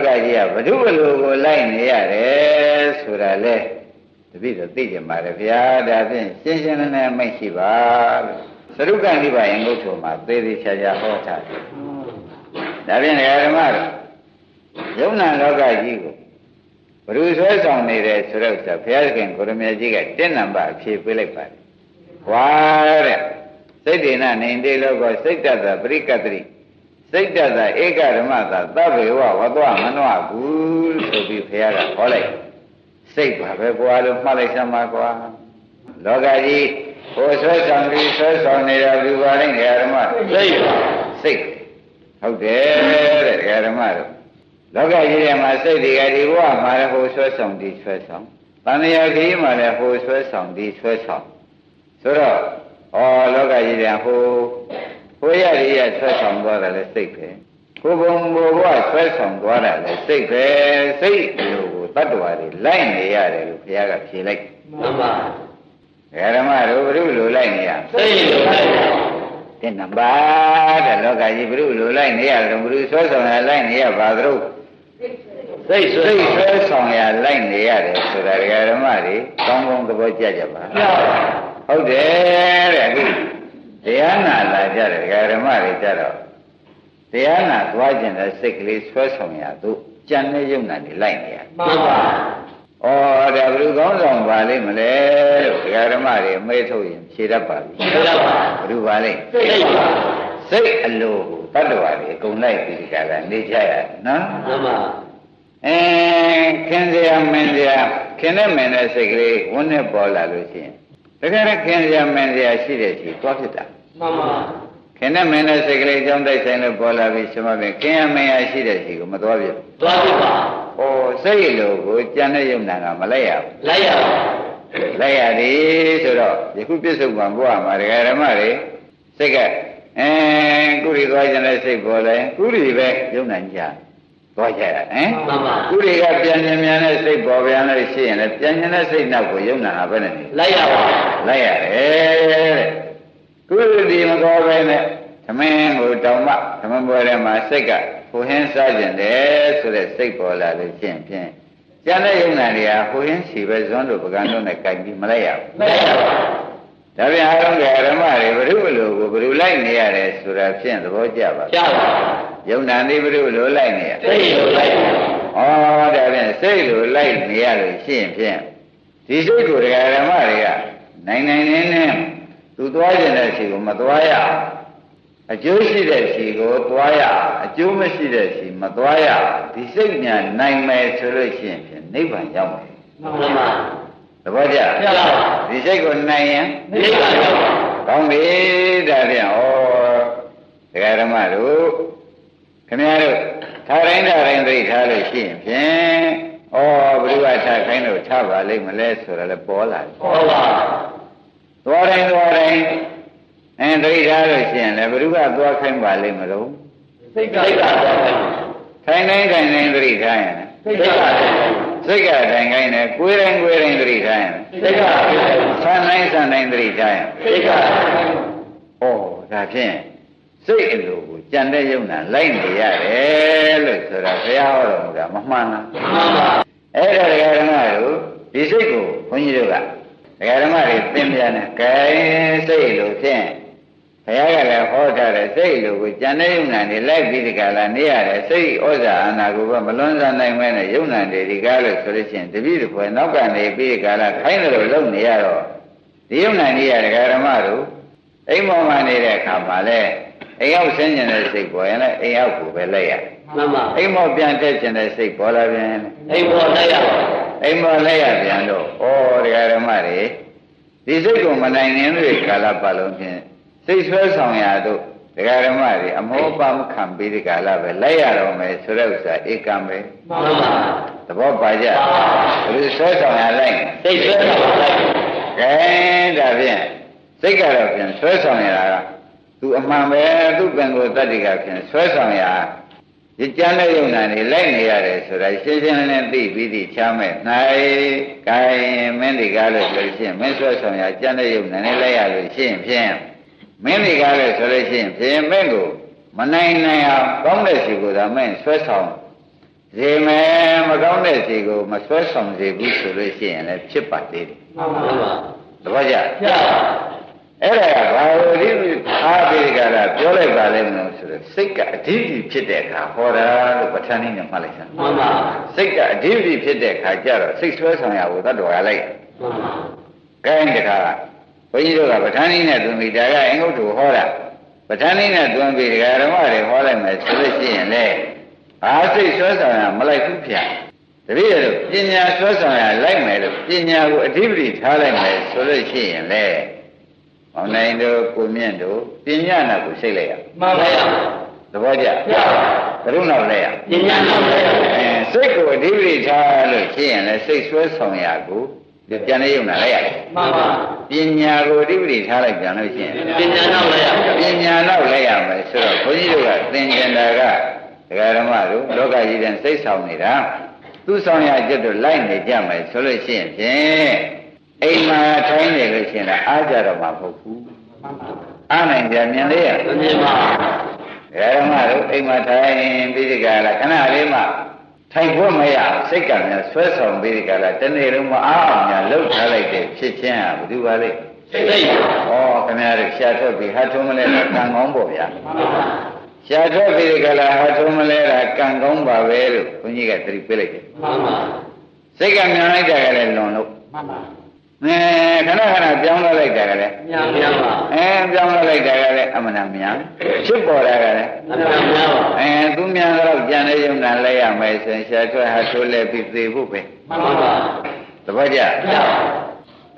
ကကြီးကဘဒုဘလူကိုလိုက်နေရတယ်ဆိုတာလေတပည့်တော့သိကြပါလေဗျာဒါဖြင့်ရှင်းရှင်းလင်းလင်းမိတ်ရှိပါလို့သရုပ်ကနိဗ္ဗာန်ငုတ်ထုံမှာသေသေးချာချာဟောထားတယ်ဒါဖြင့်ဓမ္မတို့ယုံနာလောကကြီးကိုဘ누구ဆွဲဆောင်နေတယ်ဆိုတော့ဘုရားခင်ကိုရမေကြီးက1နံပါတ်အဖြေပေးလိုက်ပါတယ်။ဝါတဲ့စိတ်ဒေနနေတေလောကစိတ်တတ္တပရိကတ္တိစိတ်တတ္တဧကဓမ္မသာသဗ္ဗေဝဝတ္တမနောဘူးဆိုပြီးဘုရားကဟောလိုက်စိတ်ပါပဲကွာလို့မှတ်လိုက်စမ်းပါကွာလောကကြီးဟိုဆွဲဆောင်ပြီးဆွဲဆောင်နေတာဒီပါလိမ့်ဓမ္မစိတ်ဟုတ်တယ်တဲ့ဓမ္မတို့လောကကြီးထဲမှာစိတ်တွေကဒီဘဝမှာလည်းဟိုဆွဲဆောင်ဒီဆွဲဆောင်တဏှာကြီးမှာလည်းဟိုဆွဲဆောင်ဒီဆွဲဆောင်ဆိုတော့လောကကြီးထဲဟိုရရဆွဲဆောင်သွားတယ်လည်းစိတ်ပဲဟိုဘုံဘဝဆွဲဆောင်သွားတယ်လည်းစိတ်ပဲစိတ်လိုကိုတတ္တဝါတွေလိုက်နေရတယ်လို့ဘုရားကဖြေလိုက်မှန်ပါဓမ္မတို့ဘုရုလိုလိုက်နေရစိတ်လိုလိုက်တဲ့နံပါတ်တဲ့လောကကြီးဘုရုလိုလိုက်နေရတယ်ဘုရုဆွဲဆောင်ရလိုက်နေရပါသလို့စိတ်ဆွဲဆောင်ရလိုက်နေရတယ်ဆိုတာဓမ္မတွေကောင်းကောင်းသဘောကျကြပါဟုတ်တယ်တဲ့အခုတရားနာလာကြတယ်ဓမ္မတွေကြတော့တရားနာသွားခြင်းတဲ့စိတ်ကလေးဆွဲဆောင်ရသူကြံတဲ့ယုံနာနေလိုက်နေရမှန်ပါဒါဘယ်လိုကောင်းဆောင်ပါလိမ့်မလဲလို့ဓမ္မတွေအမေးထုတ်ရင်ဖြေတတ်ပါပြီဖြေတတ်ပါဘယ်လိုပါလိမ့်စိတ်အလိုကိုတတ္တဝါတွေအကုန်လိုက်ပြီးဒီကလာနေကြရနော်မှန်ပါခင်စရာမင်းစရာခင်နဲ့မင်းတဲ့စိတ်ကလေးဝန်းနဲ့ပေါ်လာလို့ရှိရင်တကယ်တော့ခင်စရာမင်းစရာရှိတဲ့ရှိသွားဖြစ်တာမှန်ပါခင်နဲ့မင်းတဲ့စိတ်ကလေးကြောင်းတိုက်ဆိုင်လို့ပေါ်လာပြီးရှင်မပင်ခင်ရမင်းရရှိတဲ့ရှိကိုမသွားပြသွားပြပါစိတ်လိုကိုကြံတဲ့ယုံနာကမလိုက်ရဘူးလိုက်ရပါလိုက်ရသည်ဆိုတော့ယခုပြစ္ဆုတ်ပံဘဝမှာဓမ္မတွေစိတ်ကကုရီသွားခြင်းတဲ့စိတ်ပေါ်လဲကုရီပဲယုံနာကြသွားကြရမှန်ပါကုရီကပြန်ဉာဏ်မြန်တဲ့စိတ်ပေါ်ပြန်လို့ရှိရင်လည်းပြန်ဉာဏ်တဲ့စိတ်နောက်ကိုယုံနာဟာပဲနဲ့လိုက်ရပါလိုက်ရတယ်တဲ့ကုရီဒီမတော်ပဲနဲ့သမင်းကိုတောင်မှသမင်းပွဲထဲမှာစိတ်ကဟိုဟင်းစားကျင်တယ်ဆိုတဲ့စိတ်ပေါ်လာလို့ရှိရင်ဖြင့်ကျန်တဲ့ယုံနာတွေကဟိုဟင်းစီပဲဇွန်းတို့ပကံတို့နဲ့ကြိုက်ပြီးမလိုက်ရဘူးမလိုက်ရပါဘူးဒါပြန်အားလုံးကဓမ္မတွေဘုရုလိုကိုဘုရုလိုက်နေရတယ်ဆိုတာဖြင့်သဘောကျပါကျပါယုံနာနေဘုရုလိုလိုက်နေရစိတ်လိုလိုက်ဒါပြန်စိတ်လိုလိုက်နေရလို့ရှိရင်ဖြင့်ဒီစိတ်ကိုဓမ္မတွေကနိုင်နေသူသွားကျင်တဲ့စီကိုမသွားရအကျိုးရှိတဲ့စီကိုသွားရအကျိုးမရှိတဲ့စီမသွားရဒီစိတ်ညာနိုင်မယ်ဆိုလို့ရှိရင်ဖြင့်နိဗ္ဗာန်ရောက်မယ်မှန်ပါသဘောကျဒီစိတ်ကိုနိုင်ရင်နိဗ္ဗာန်ရောက်ကောင်းပြီဒါဖြင့်ဓမ္မတို့ခင်ဗျားတို့ထားတိုင်းသိထားလို့ရှိရင်ဖြင့်ဘုရားထားခိုင်းလို့ထားပါလိမ့်မလဲဆိုတော့လည်းပေါ်လာတယ်ပေါ်ပါသွားတိုင်းသတိထားလို့ရှိရင်လည်းဘုရားသွားခိုင်းပါလိမ့်မလို့စိတ်ကသွားခိုင်းတိုင်းသတိထားရင်စိတ်ကတိုင်ခိုင်းတယ်ကိုယ်တိုင်းသတိထားရင်စိတ်ကဆန်းတိုင်းသတိထားရင်စိတ်ကဒါဖြင့်စိတ်အလိုကိုကြံတဲ့ယုံနာလိုက်နေရတယ်လို့ဆိုတာဘုရားဟောတော်မူတာမမှန်လားမှန်ပါအဲ့ဒါဓမ္မတို့ဒီစိတ်ကိုဘုန်းကြီးတို့ကဓမ္မတွေသင်ပြန်တယ်ကဲစိတ်လိုဖြင့်ဘုရားကလည်းဟောထားတယ်စိတ်လိုကိုကြံတဲ့ယုံနာနေလိုက်ပြီးဒီကလာနေရတယ်စိတ်ဩဇာအာနာကိုမလွန်ဆန်နိုင်မဲနဲ့ယုံနာတွေဒီကားလို့ဆိုလို့ရှိရင်တပည့်တစ်ခွဲနောက်ကနေပြီးဒီကလာခိုင်းတယ်လို့လုပ်နေရတော့ဒီယုံနာကြီးရဓမ္မတို့အိမ်ပေါ်မှာနေတဲ့အခါမှာလဲအိမ်ရောက်ဆင်းကျင်တဲ့စိတ်ပေါ်ရင်လည်းအိမ်ရောက်ကိုပဲလိုက်ရမှန်ပါအိမ်ပေါ်ပြန်တက်ကျင်တဲ့စိတ်ပေါ်လာပြန်အိမ်ပေါ်လိုက်ရအိမ်ပေါ်လိုက်ရပြန်တော့ဓမ္မတွေဒီစိတ်ကိုမနိုင်ရင်တွေကာလပတ်လုံးဖြင့်စိတ်ဆွဲဆောင်ရတို့ဓမ္မတွေအမောပမခံပြီးဒီကာလပဲလိုက်ရတော့မယ်ဆိုတဲ့ဥစ္စာဧကံပဲမှန်ပါသဘောပါကြဘယ်လိုဆွဲဆောင်ရလိုက်စိတ်ဆွဲဆောင်ရလိုက်ကဲဒါဖြင့်စိတ်ကတော့ဖြင့်ဆွဲဆောင်ရတာကသူအမှန်ပဲသူပင်ကိုတတ္တိကဖြင့်ဆွဲဆောင်ရဒီကြမ်းတဲ့ယုံနာနေလိုက်နေရတယ်ဆိုတာရှင်းရှင်းလင်းလင်းသိပြီးသိချမ်းမဲ့နိုင်ကိုင်မင်းဒီကားလို့ဆိုလို့ရှိရင်မင်းဆွဲဆောင်ရကြမ်းတဲ့ယုံနာနေလိုက်ရလို့ရှိရင်ဖြင့်မင်းဒီကားလို့ဆိုလို့ရှိရင်ဖြင့်မင်းကိုမနိုင်အောင်ကောင်းတဲ့စီကိုသာမင်းဆွဲဆောင်ဇ ရေမဲမကောင်းတဲ့စီကိုမဆွဲဆောင်စေဘူးဆိုလို့ရှိရင်လည်းဖြစ်ပါသေးတယ်မှန်ပါပါတပည့်ကြအဲ့ဒါကဘာလို့ဒီအားပြီးကြတာပြောလိုက်ပါလိမ့်မလို့ဆိုတော့စိတ်ကအဓိပတိဖြစ်တဲ့အခါဟောတာလို့ပဋ္ဌာန်းနည်းနဲ့မှတ်လိုက်စမ်းမှန်ပါစိတ်ကအဓိပတိဖြစ်တဲ့အခါကျတော့စိတ်ဆွဲဆောင်ရဖို့တတ်တော်ရလိုက်မှန်ပါကဲတခါဘုန်းကြီးတို့ကပဋ္ဌာန်းနည်းနဲ့သွန်ပြီးဒါကအင်္ဂုတ္တဟောတာပဋ္ဌာန်းနည်းနဲ့သွန်ပြီးဒကာဓမ္မတွေဟောလိုက်မယ်ဆိုလို့ရှိရင်လေအားစိတ်ဆွဲဆောင်ရမလိုက်ဘူးဗျာတပည့်ရတို့ပညာဆွဲဆောင်ရလိုက်မယ်လို့ပညာကိုအဓိပတိထားလိုက်မယ်ဆိုလို့ရှိရင်လေမောင်နိုင်တို့ကိုမြင့်တို့ပညာနာကိုစိတ်လိုက်ရမှန်ပါဗျာသဘောကျဘယ်လိုနောက်လဲရပညာနောက်လဲရစိတ်ကိုအဓိပတိထားလို့ရှိရင်လေစိတ်ဆွဲဆောင်ရကိုပြန်နေရုံနဲ့လိုက်ရတယ်မှန်ပါပညာကိုအဓိပတိထားလိုက်ပြန်လို့ရှိရင်ပညာနောက်လဲရပညာနောက်လဲရမယ်ဆိုတော့ဘုန်းကြီးတို့ကသင်္ကြန်တာကဒကာဓမ္မတို့လောကကြီးတဲ့စိတ်ဆောင်နေတာသူဆောင်ရကျက်တို့လိုက်နေကြမယ်ဆိုလို့ရှိရင်ဖြင့်အိမ်မှာထိုင်နေလို့ရှိရင်အားကြတော့မှာမဟုတ်ဘူးအားနိုင်ကြမြင်လေရမြင်ပါဒကာဓမ္မတို့အိမ်မှာထိုင်ပြီးဒီကလာခဏလေးမှထိုင်ဖို့မရစိတ်ကများဆွဲဆောင်ပြီးဒီကလာတနေ့လုံးမအားအောင်များလှုပ်ထားလိုက်တဲ့ဖြစ်ချင်းဟာဘယ်သူပါလဲစိတ်ဩခင်ဗျားတို့ရှားထွက်ပြီးဟာထုံးမလဲကံကောင်းပေါ့ဗျာရှားထွက်ပြီးဒီကလာဟာထုံးမလဲတာကံကောင်းပါပဲလို့ဘုန်းကြီးကသတိပေးလိုက်တယ်မှန်ပါစိတ်ကမြန်လိုက်တာကလည်းလွန်လို့မှန်ပါခဏခဏပြောင်းလိုက်တာကလည်းမြန်ပါပြောင်းလိုက်တာကလည်းအမှန်တမြန်ဖြစ်ပေါ်တာကလည်းအမှန်တမြန်ပါသူမြန်တော့ကြံနေရုံနဲ့လဲရမယ်ဆိုရင်ရှားထွက်ဟာထိုးလဲပြီးသေဖို့ပဲမှန်ပါသဘောကျ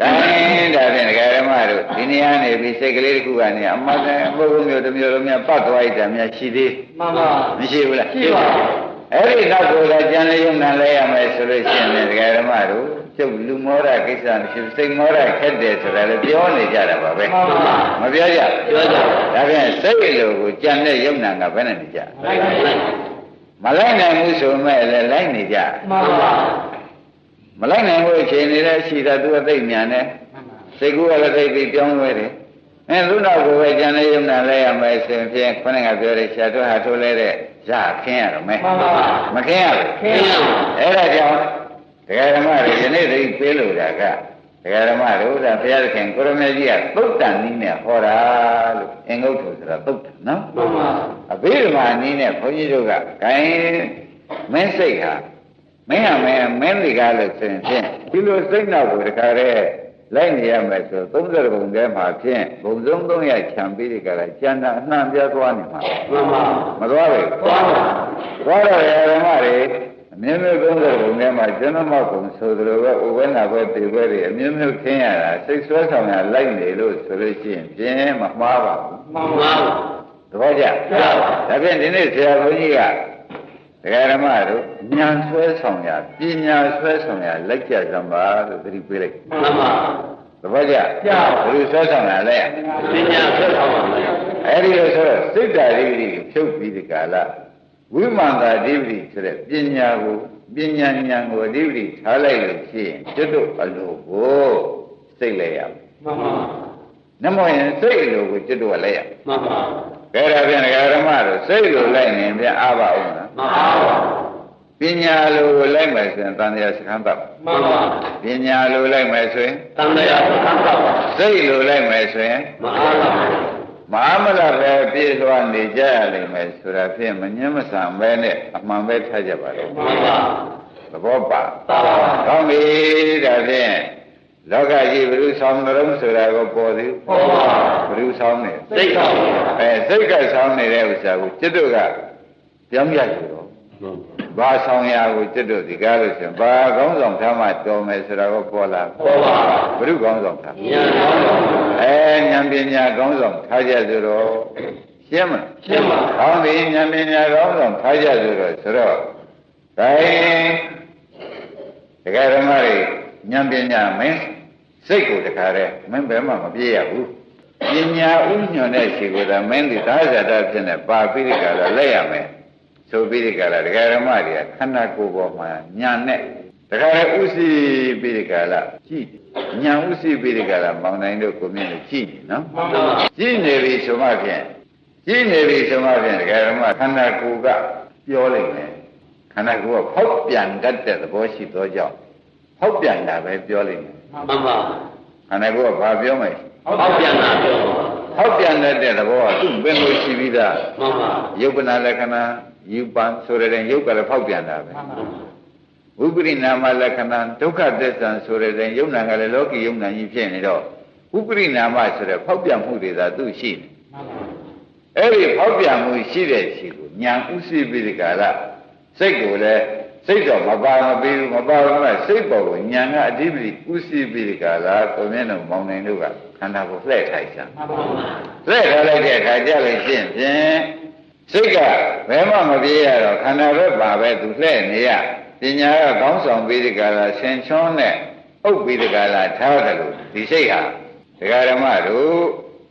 ဒါနဲ့ဒါဖြင့်ဒကာဓမ္မတို့ဒီနေရာနေပြီးစိတ်ကလေးတစ်ခုကနေအမှန်တန်ပုဂ္ဂိုလ်မျိုးတစ်မျိုးလုံးများပတ်သွားရတာများရှိသေးမှန်ပါမရှိဘူးလားရှိပါအဲ့ဒီနောက်ကိုကြံနေရုံနဲ့လဲရမယ်ဆိုလို့ရှိရင်ဒကာဓမ္မတို့ကျုပ်လူမောရကိစ္စမရှိစိတ်မောရခက်တယ်ဆိုတာလည်းပြောနေကြတာပါပဲမပြောကြပြောကြဒါဖြင့်စိတ်လိုကိုကြံတဲ့ယုံနာကဘယ်နဲ့နေကြမလိုက်နိုင်ဘူးဆိုမဲ့လည်းလိုက်နေကြမှန်ပါမလိုက်နိုင်ဘူးအချိန်နေတဲ့ရှိတာသူကသိမြန်တယ်စိတ်ကူးကလည်းသိပြီးပြောင်းလဲတယ်လူနောက်ကိုပဲကြံတဲ့ယုံနာလဲရမယ်ဆိုရင်ဖြင့်ခေါင်းကပြောတယ်ရှားထွက်ဟာထိုးလဲတဲ့ရခင်းရတော့မယ်မှန်ပါမခင်းရဘူးခင်းရအဲ့ဒါကြောင့်ဒကာဓမ္မတွေယနေ့သိပေးလို့တာကဒကာဓမ္မတို့ဒါဘုရားသခင်ကိုရမေကြီးကသုတ်တန်နည်းနဲ့ဟောတာလို့အင်္ဂုတ္တဆိုတာသုတ်တန်နော်မှန်ပါအဘိဓမ္မာနည်းနဲ့ဘုန်းကြီးတို့ကဂိုင်းမင်းစိတ်ဟာမင်းဟာမင်းဒီကားလို့ဆိုရင်ဖြင့်ဒီလိုစိတ်နောက်ကိုတခါတည်းလိုက်နေရမယ်ဆို30ပုံထဲမှာဖြင့်ဘုံဆုံး300ခြံပြီးဒီကလာကျန်တာအနှံ့ပြားသွားနေမှာမှန်ပါမသွားဘူးသွားတော့ဓမ္မတွေအမြဲတမ်း30ပုံထဲမှာကျွန်တော်မောက်ပုံဆိုသလိုပဲဥဝဲနာပဲပေပဲတွေအမြဲတမ်းခင်းရတာစိတ်ဆွဲဆောင်ရလိုက်နေလို့ဆိုလို့ရှိရင်ပြင်းမမှားပါဘူးမှန်ပါသဘောကျဒါဖြင့်ဒီနေ့ဆရာဘုန်းကြီးကဒကာဓမ္မတို့ဉာဏ်ဆွဲဆောင်ရပညာဆွဲဆောင်ရလိုက်ကြစမ်းပါလို့သတိပေးလိုက်မှန်ပါသဘောကျဘယ်လိုဆွဲဆောင်ရလဲပညာဆွဲဆောင်ပါမယ်အဲ့ဒီလိုဆိုတော့စိတ်ဓာတ်ဓိဋ္ဌိကိုဖြုတ်ပြီးဒီကာလဝိမာန်တာဓိဋ္ဌိဆိုတဲ့ပညာကိုပညာဉာဏ်ကိုဓိဋ္ဌိထားလိုက်လို့ရှိရင်ကျွတ်တို့အလိုကိုစိတ်လဲရမှန်ပါနမောရင်စိတ်အလိုကိုကျွတ်တို့ကလဲရမှန်ပါကဲဒါဖြင့်ဒကာဓမ္မတို့စိတ်လိုလိုက်နေပြန်အားပါဦးလားမှန်ပါပညာလိုလိုက်မယ်ဆိုရင်တန်တရားစခန်းပတ်မှန်ပါပညာလိုလိုက်မယ်ဆိုရင်တန်တရားစခန်းပတ်စိတ်လိုလိုက်မယ်ဆိုရင်မအားပါမအားမလားပဲပြည့်သွားနေကြရလိမ့်မယ်ဆိုတာဖြင့်မငြင်းမဆန်ပဲနဲ့အမှန်ပဲထားကြပါလို့မှန်ပါသဘောပါကောင်းပြီဒါဖြင့်လောကကြီးဘယ်လိုဆောင်ကြုံဆိုတာကိုပေါ်သည်ပေါ်ပါဘယ်လိုဆောင်နေစိတ်ဆောင်စိတ်ကဆောင်နေတဲ့ဥစ္စာကိုจิตတို့ကပြောင်းပြကြတော့ဘာဆောင်ရာကိုจิตတို့ဒီကားလို့ဆိုရင်ဘာကောင်းဆောင်ထားမှတော်မယ်ဆိုတာကိုပေါ်လာပေါ်ပါဘယ်လိုကောင်းဆောင်ထားဉာဏ်ကောင်းဆောင်ဉာဏ်ပညာကောင်းဆောင်ထားကြဆိုတော့ရှင်းမလားရှင်းပါဟောဒီဉာဏ်ပညာကောင်းဆောင်ထားကြဆိုတော့ဒါတရားဓမ္မတွေဉာဏ်ပညာမင်းစိတ်ကိုတခါတည်းမင်းဘယ်မှမပြေးရဘူးပညာဥညွန်တဲ့ရှိကိုသာမင်းဒီသာဇာတဖြစ်နေပါပိရိကလာလက်ရမယ်ဆိုပိရိကလာဒကာရမတွေကခန္ဓာကိုယ်ပေါ်မှာညာနဲ့ဒကာရဥစီပိရိကလာကြည့်ညာဥစီပိရိကလာမောင်နိုင်တို့ကိုမြင်လို့ကြည့်နော်ကြည့်နေပြီဆိုမှဖြင့်ဒကာရမခန္ဓာကိုယ်ကပြောလိုက်မယ်ခ န္ဓာကိုယ်ကဖောက်ပြန်တတ်တဲ့သဘောရှိသောကြောင့်ဖောက်ပြန်တာပဲပြောလိမ့်မယ်မှန်ပါခန္ဓာကိုယ်ကဘာပြောမယ်ဖောက်ပြန်တာပြောဖောက်ပြန်တတ်တဲ့သဘောကသူ့ပင်ကိုရှိပြီးသားမှန်ပါယုပ္ပနာလက္ခဏာယူပံဆိုတဲ့ယုတ်ကလည်းဖောက်ပြန်တာပဲဝိပရိနာမလက္ခဏာဒုက္ခသစ္စာဆိုတဲ့ယုံနာကလည်းလောကီယုံနာကြီးဖြစ်နေတော့ဝိပရိနာမဆိုတဲ့ဖောက်ပြန်မှုတွေသာသူ့ရှိနေအဲ့ဒီဖောက်ပြန်မှုရှိတဲ့ရှိကိုညာဥသိပိဒကာလစိတ်ကိုလည်းစိတ်တော့မပါမပြီးဘူးမပါဘူးကစိတ်ပေါ်ကိုညာကအဓိပတိဥသိပိဒကာလကိုမျက်နှာမောင်းနေတို့ကခန္ဓာကိုလှည့်ထိုက်စမ်းလှည့်ထားလိုက်တဲ့အခါကျလို့ရှိရင်ဖြင့်စိတ်ကဘယ်မှမပြေးရတော့ခန္ဓာပဲပါပဲသူလှည့်နေရပညာကကောင်းဆောင်ပြီးဒီကလာဆင်ချွန်းနဲ့ဥပ်ပြီးဒီကလာထားတယ်လို့ဒီစိတ်ဟာဒကာဓမ္မတို့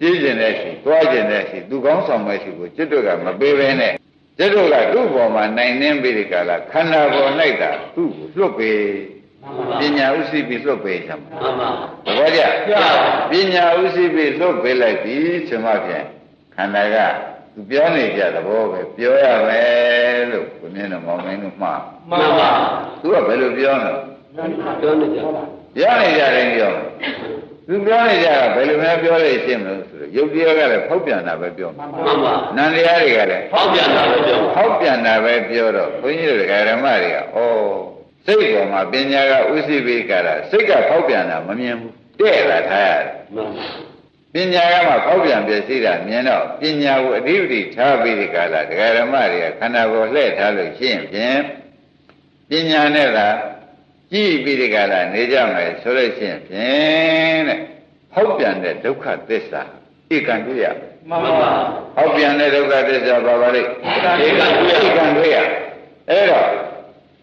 ပြည့်ကျင်တဲ့ရှိတွားကျင်တဲ့ရှိသူကောင်းဆောင်မဲ့ရှိကိုจิตတို့ကမပေးဘဲနဲ့จิตတို့ကသူ့ဘောမှာနိုင်နှင်းပြီးဒီကလာခန္ဓာပေါ်၌တာသူ့ကိုလွတ်ပေးပညာဥသိပြီးလွတ်ပေးချင်မှာမှန်ပါတပည့်ကြပညာဥသိပြီးလွတ်ပေးလိုက်ပြီဆိုမှဖြင့်ခန္ဓာကသူပြောနေကြသဘောပဲပြောရမယ်လို့ကိုမြင်တော့မောင်မင်းတို့မှားမှန်ပါသူကဘယ်လိုပြောလဲပြောနေကြပြောနေကြတယ်ပြောသူပြောနေကြတာဘယ်လိုများပြောလို့ရှိမလို့ဆိုတော့ယုတ်တရားကလည်းဖောက်ပြန်တာပဲပြောမှန်ပါနန္တရားတွေကလည်းဖောက်ပြန်တာပဲပြောဖောက်ပြန်တာပဲပြောတော့ဘုန်းကြီးတို့ဓမ္မတွေကဩစိတ်ပေါ်မှာပညာကဥသိပိကတာစိတ်ကဖောက်ပြန်တာမမြင်ဘူးတဲ့လာထားရတယ်မှန်ပါပညာကမှဖောက်ပြန်ပြည့်စည်တာမြင်တော့ပညာကိုအဓိပတိထားပြီးဒီကလာဒကာဓမ္မတွေကခန္ဓာကိုယ်လှည့်ထားလို့ရှိရင်ဖြင့်ပညာနဲ့သာကြည့်ပြီးဒီကလာနေကြမယ်ဆိုလို့ရှိရင်ဖြင့်တဲ့ဖောက်ပြန်တဲ့ဒုက္ခသစ္စာဧကံတွေ့ရမှန်ပါဖောက်ပြန်တဲ့ဒုက္ခသစ္စာဘာပါလဲဧကံတွေ့ရအဲ့တော့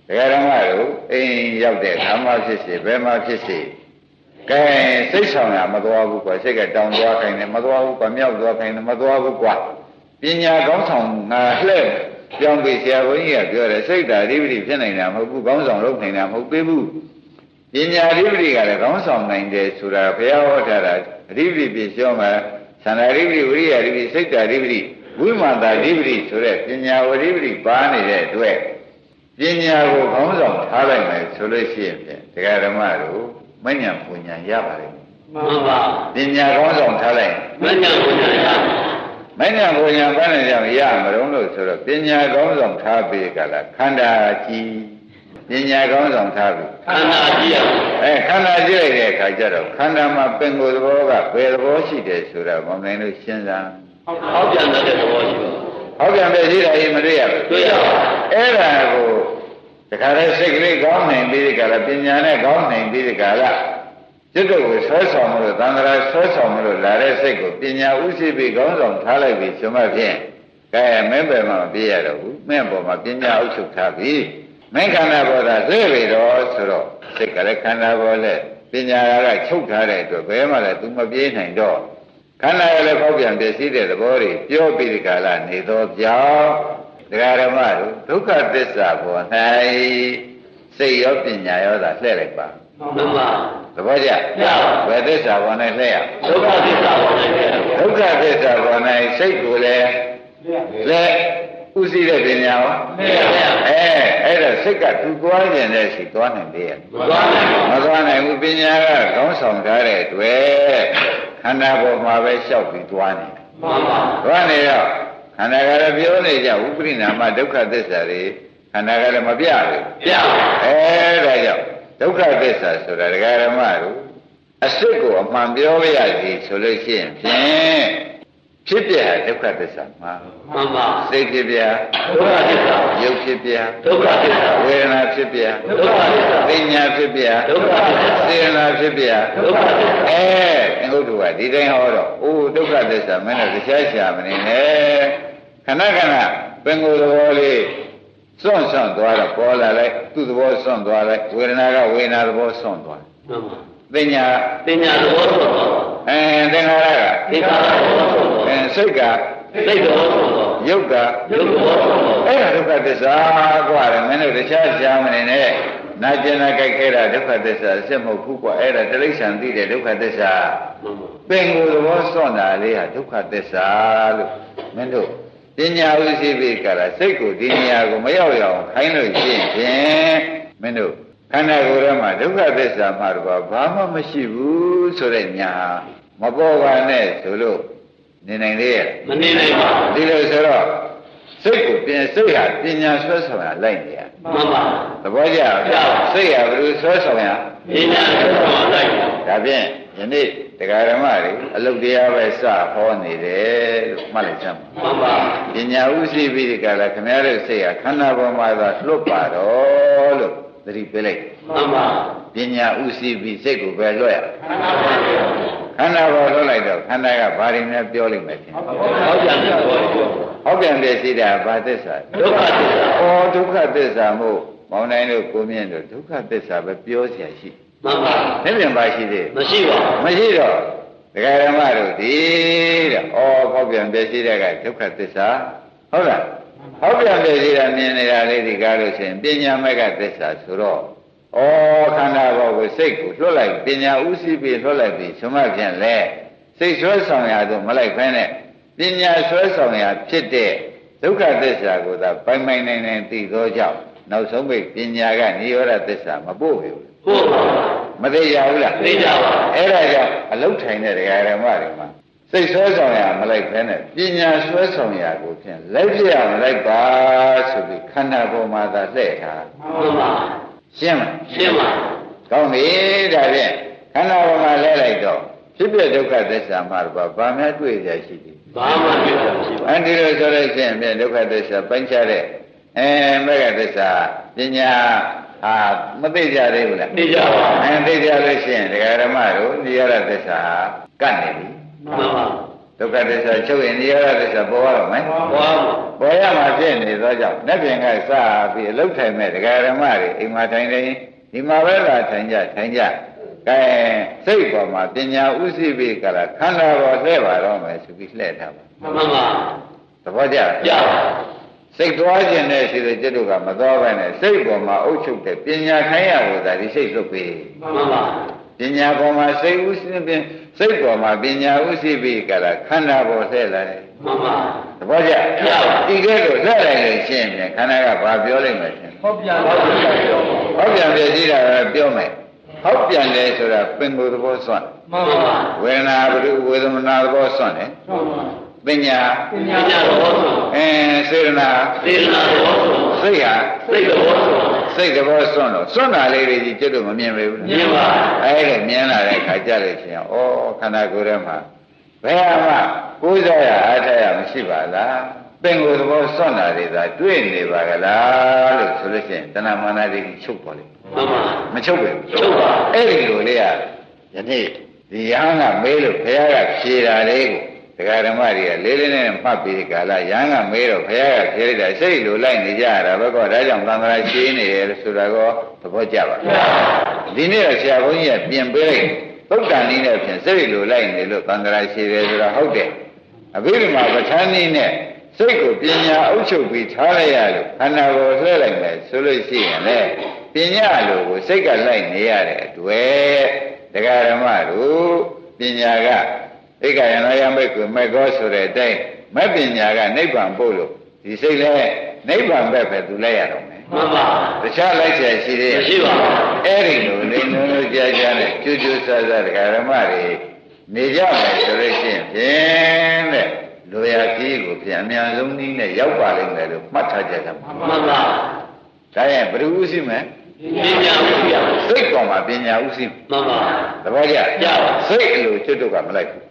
ဒကာဓမ္မတို့အိမ်ရောက်တဲ့ဓမ္မဖြစ်စေဘယ်မှာဖြစ်စေကဲစိတ်ဆောင်ရမသွားဘူးကွာစိတ်ကတောင်သွားခိုင်းတယ်မသွားဘူးကွာမြောက်သွားခိုင်းတယ်မသွားဘူးကွာပညာကောင်းဆောင်ငါလှဲ့ပြောင်းပြီးဆရာဘုန်းကြီးကပြောတယ်စိတ်ဓာတ်အဓိပတိဖြစ်နိုင်တာမဟုတ်ဘူးကောင်းဆောင်လုပ်နိုင်တာမဟုတ်သေးဘူးပညာအဓိပတိကလည်းကောင်းဆောင်နိုင်တယ်ဆိုတာဘုရားဟောထားတာအဓိပတိပြည့်စုံမှာသန္တာအဓိပတိဝိရိယအဓိပတိစိတ်ဓာတ်အဓိပတိဝိမာတာအဓိပတိဆိုတဲ့ပညာဝအဓိပတိပါနေတဲ့အတွက်ပညာကိုကောင်းဆောင်ထားလိုက်မယ်ဆိုလို့ရှိရင်တရားဓမ္မတို့မဉ္ဇဉ်ပူညာရပါလိမ့်မှန်ပါပညာကောင်းဆောင်ထားလိုက်မဉ္ဇဉ်ပူညာရမဉ္ဇဉ်ပူညာဘာနဲ့ကြောင့်ရမလို့လို့ဆိုတော့ပညာကောင်းဆောင်ထားပြီးကြလားခန္ဓာကြီးပညာကောင်းဆောင်ထားပြီးခန္ဓာကြီးရခန္ဓာကြီးလိုက်တဲ့အခါကျတော့ခန္ဓာမှာပင်ကိုယ်သဘောကဘယ်သဘောရှိတယ်ဆိုတော့မနိုင်လို့ရှင်းစားဟောပြန်တဲ့သဘောရှိပါဟောပြန်ပဲရှိတာကြီးမတွေ့ရဘူးတွေ့ရပါအဲ့ဒါကိုတခါတည်းစိတ်ကလေးကောင်းနိုင်ပြီးဒီကလာပညာနဲ့ကောင်းနိုင်ပြီးဒီကလာจิตကိုဆွဲဆောင်မလို့သံဃာဆွဲဆောင်မလို့လာတဲ့စိတ်ကိုပညာဥသိပြီးကောင်းဆောင်ထားလိုက်ပြီးဆိုမှဖြင့်ကဲမင်းပဲမှမပြေရတော့ဘူးမင်းပေါ်မှာပညာဥချုပ်ထားပြီးမင်းခန္ဓာပေါ်တာသိပြီတော့ဆိုတော့စိတ်ကလည်းခန္ဓာပေါ်လဲပညာကချုပ်ထားတဲ့အတွက်ဘယ်မှလည်းသူမပြေးနိုင်တော့ခန္ဓာကလည်းပေါက်ပြန်ပြည့်စည်တဲ့သဘောတွေပြောပြီးဒီကလာနေတော့ကြောင်းဒကာဓမ္မတို့ဒုက္ခသစ္စာပေါ်၌စိတ်ရောပညာရောသာလှည့်လိုက်ပါမှန်ပါသဘောကျဘယ်သစ္စာပေါ်၌လှည့်ရဒုက္ခသစ္စာပေါ်၌ဒုက္ခသစ္စာပေါ်၌စိတ်ကိုလည်းလက်ဥသိတဲ့ပညာရောအဲ့ဒါစိတ်ကသူသွားခြင်းတဲ့ရှိသွားနိုင်သေးရဲ့မသွားနိုင်ဘူးပညာကကောင်းဆောင်ထားတဲ့တွေ့ခန္ဓာပေါ်မှာပဲလျှောက်ပြီးသွားနေမှန်ပါသွားနေတော့ခန္ဓာကလည်းပြောနေကြဝိပရိနာမဒုက္ခသစ္စာတွေခန္ဓာကလည်းမပြဘူးပြဒါကြောင့်ဒုက္ခသစ္စာဆိုတာဒကာဓမ္မတို့အစစ်ကိုအမှန်ပြောရစီဆိုလို့ရှိရင်ဖြင့်ဖြစ်ပြဒုက္ခသစ္စာမှာမှန်ပါစိတ်ဖြစ်ပြဒုက္ခသစ္စာရုပ်ဖြစ်ပြဒုက္ခသစ္စာဝေဒနာဖြစ်ပြဒုက္ခသစ္စာပညာဖြစ်ပြဒုက္ခသစ္စာစေနာဖြစ်ပြဒုက္ခသစ္စာသင်္ကုတ္တကဒီတိုင်းဟောတော့အိုးဒုက္ခသစ္စာမင်းတို့တရားရှာမနေနဲ့ခဏခဏပင်ကိုယ်သဘောလေးစွန့်သွားတော့ပေါ်လာလိုက်သူ့သဘောစွန့်သွားလိုက်ဝေဒနာကဝေဒနာသဘောစွန့်သွားမှန်ပါပညာသဘောစွန့်သွားသင်္ခါရကသင်္ခါရသဘောစွန့်သွားစိတ်ကစိတ်သဘောစွန့်သွားယုတ်ကယုတ်သဘောစွန့်သွားအဲ့ဒါဒုက္ခသစ္စာကွာတယ်မင်းတို့တရားရှာမနေနဲ့နာကျင်နာကြိုက်ခဲတာဒုက္ခသစ္စာအစစ်မဟုတ်ဘူးကွာအဲ့ဒါတိရစ္ဆာန်သိတဲ့ဒုက္ခသစ္စာပင်ကိုယ်သဘောစွန့်တာလေးဟာဒုက္ခသစ္စာလို့မင်းတို့ ပညာဥသိပိကလာစိတ်ကိုဒီနေရာကိုမရောက်ရအောင်ခိုင်းလို့ရှိရင်မင်းတို့ခန္ဓာကိုယ်ထဲမှာဒုက္ခသစ္စာမှတော့ဘာမှမရှိဘူးဆိုတဲ့ညာမပေါ်ပါနဲ့ဆိုလို့နေနိုင်လေရဲ့မနေနိုင်ပါဘူးဒီလိုဆိုတော့စိတ်ကိုပြင်စိတ်ဟာပညာဆွဲဆောင်ရလိုက်နေရမှန်ပါသဘောကျစိတ်ဟာဘယ်လိုဆွဲဆောင်ရပညာဆွဲဆောင်လိုက်ဒါဖြင့်ယနေ့တရားဓမ္မတွေအလုတ်တရားပဲစဟောနေတယ်လို့မှတ်လိုက်ကြပါမှန်ပါပညာဥသိပြီးဒီကလာခင်ဗျားတို့စိတ်ဟာခန္ဓာပေါ်မှာသာလွတ်ပါတော့လို့သတိပေးလိုက်မှန်ပါပညာဥသိပြီးစိတ်ကိုပဲလွတ်ရခန္ဓာပေါ်လွတ်လိုက်တော့ခန္ဓာကဘာတွေနဲ့ပြောလိမ့်မယ်ထင်ဟောပြန်တယ်ဟောပြန်တယ်ရှိတာဘာသစ္စာဒုက္ခသစ္စာဩဒုက္ခသစ္စာမို့မောင်တိုင်းတို့ကိုမြင့်တို့ဒုက္ခသစ္စာပဲပြောเสียရှိမှန်ပါနေပြန်ပါရှိသေးမရှိပါဘူးမရှိတော့ဒကာဓမ္မတို့ဒီတဲ့ဩဟောပြန်တယ်ရှိတဲ့ကဒုက္ခသစ္စာဟုတ်လားဟောပြန်တယ်ရှိတာမြင်နေတာလေးဒီကားလို့ရှိရင်ပညာမဲ့ကသစ္စာဆိုတော့ဩခန္ဓာဘောကိုစိတ်ကိုလွှတ်လိုက်ပညာဥသိပြီးလွှတ်လိုက်ပြီးသမတ်ပြန်လဲစိတ်ဆွဲဆောင်ရတော့မလိုက်ဖဲနဲ့ပညာဆွဲဆောင်ရဖြစ်တဲ့ဒုက္ခသစ္စာကိုသာပိုင်ပိုင်နိုင်နိုင်သိသောကြောင့်နောက်ဆုံးပိတ်ပညာကនិရောဓသစ္စာမပို့ဘူးပို့ပါမသိရဘူးလားသိကြပါအဲ့ဒါကြောင့်အလုတ်ထိုင်တဲ့ဓမ္မတွေမှာစိတ်ဆွဲဆောင်ရမလိုက်ဖဲနဲ့ပညာဆွဲဆောင်ရကိုဖြင့်လိုက်ပြရမလိုက်ပါဆိုပြီးခန္ဓာပေါ်မှာသာလှည့်ထားမှန်ပါရှင်းမလားရှင်းပါကောင်းပြီဒါဖြင့်ခန္ဓာပေါ်မှာလဲလိုက်တော့ဖြစ်ပြဒုက္ခသစ္စာမှာတော့ဘာမှတွေ့ရရှိသေးဘာမှတွေ့ရမရှိပါဘူးအဲဒီလိုဆိုလို့ရှိရင်ဖြင့်ဒုက္ခသစ္စာပိုင်းခြားတဲ့မေဃသစ္စာပညာဟာမသိကြသေးဘူးလားသိကြပါဘူးသိကြလို့ရှိရင်ဒကာဓမ္မတို့និရောဓသစ္စာကတ်နေပြီမှန်ပါဒုက္ခသစ္စာချုပ်ရင်និရောဓသစ္စာပေါ်ရတော့မယ်ပေါ်ရမှာဖြစ်နေသောကြောင့်လက်ပြင်ကစပြီးအလုတ်ထိုင်မဲ့ဒကာဓမ္မတွေအိမ်မှာထိုင်နေဒီမှာပဲလာထိုင်ကြကဲစိတ်ပေါ်မှာပညာဥသိပြီးကလာခန္ဓာပေါ်လှည့်ပါတော့မယ်ဆိုပြီးလှည့်ထားပါမှန်ပါသဘောကျကြပါစိတ်သွားခြင်းနဲ့ရှိတဲ့จิตတို့ကမသွားဘဲနဲ့စိတ်ပေါ်မှာအုပ်ချုပ်တဲ့ပညာခိုင်းရလို့ဒါဒီစိတ်လွတ်ပြီမှန်ပါပညာပေါ်မှာစိတ်ဥသိပြီးစိတ်ပေါ်မှာပညာဥသိပြီးကလာခန္ဓာပေါ်လှည့်လာတယ်မှန်ပါသဘောကျကြပါဒီကဲလို့လှည့်လိုက်လို့ရှင်းပြန်ခန္ဓာကဘာပြောလိုက်မှရှင်းဟောပြန်ပြောဟောပြန်ပြည့်စည်တာပဲပြောမယ်ဟောပြန်တယ်ဆိုတာပင်ကိုယ်သဘောစွန့်မှန်ပါဝေဒနာဘုဝေဒနာသဘောစွန့်တယ်မှန်ပါပညာသဘောစွန့်စေတနာသဘောစွန့်စိတ်ဟာစိတ်သဘောစွန့်စိတ်သဘောစွန့်လို့စွန့်တာလေးတွေကြီးကျွတ်လို့မမြင်ပေဘူးမြင်ပါအဲ့ဒါမြင်လာတဲ့ခါကြလို့ရှိရင်ဩခန္ဓာကိုယ်ထဲမှာဘယ်မှကိုးစားရအားထားရမရှိပါလားပင်ကိုယ်သဘောစွန့်တာတွေသာတွေ့နေပါကလားလို့ဆိုလို့ရှိရင်တဏမာနတွေချုပ်သွားလိမ့်မှန်ပါမချုပ်ဘူးချုပ်ပါအဲ့ဒီလိုလေးကယနေ့ဒီရဟန်းကမေးလို့ဘုရားကဖြေတာလေးကိုဒကာဓမ္မတွေကလေးလေးနဲ့မှတ်ပြီးကာလရဟန်းကမေးတော့ဘုရားကဖြေလိုက်တာစိတ်လိုလိုက်နေကြရတာပဲကောဒါကြောင့်သံဃာရှင်းနေတယ်ဆိုတာကောသဘောကျပါဒီနေ့တော့ဆရာဘုန်းကြီးကပြင်ပေးလိုက်သုတ်တန်နည်းနဲ့ဖြင့်စိတ်လိုလိုက်နေလို့သံဃာရှင်းတယ်ဆိုတာဟုတ်တယ်အဘိဓမ္မာပဋ္ဌာန်းနည်းနဲ့စိတ်ကိုပညာအုပ်ချုပ်ပြီးထားလိုက်ရလို့ခန္ဓာကိုယ်လှည့်လိုက်မယ်ဆိုလို့ရှိရင်လေပညာလိုကိုစိတ်ကလိုက်နေရတဲ့အတွေ့ဒကာဓမ္မတို့ပညာကဧကယနာယမိတ်ကိုမဲ့ကောဆိုတဲ့အတိုင်းမဲ့ပညာကနိဗ္ဗာန်ပို့လို့ဒီစိတ်လဲနိဗ္ဗာန်ပဲသူလိုက်ရတော့မယ်မှန်ပါတခြားလိုက်ချက်ရှိသေးမရှိပါဘူးအဲ့ဒီလိုနေလို့ကြားကြားနဲ့ကျူးကျူးဆဆဒကာဓမ္မတွေနေကြမယ်ဆိုလို့ရှိရင်ဖြင့်တဲ့လိုရာကြီးကိုပြန်အများဆုံးနည်းနဲ့ရောက်ပါလိမ့်မယ်လို့မှတ်ထားကြကြပါမှန်ပါဒါရဲ့ဘယ်လိုဥသိမယ်ပညာဥသိစိတ်ပေါ်မှာပညာဥသိမှန်ပါသဘောကျကြပါစိတ်အလိုကျွတ်တို့ကမလိုက်ဘူး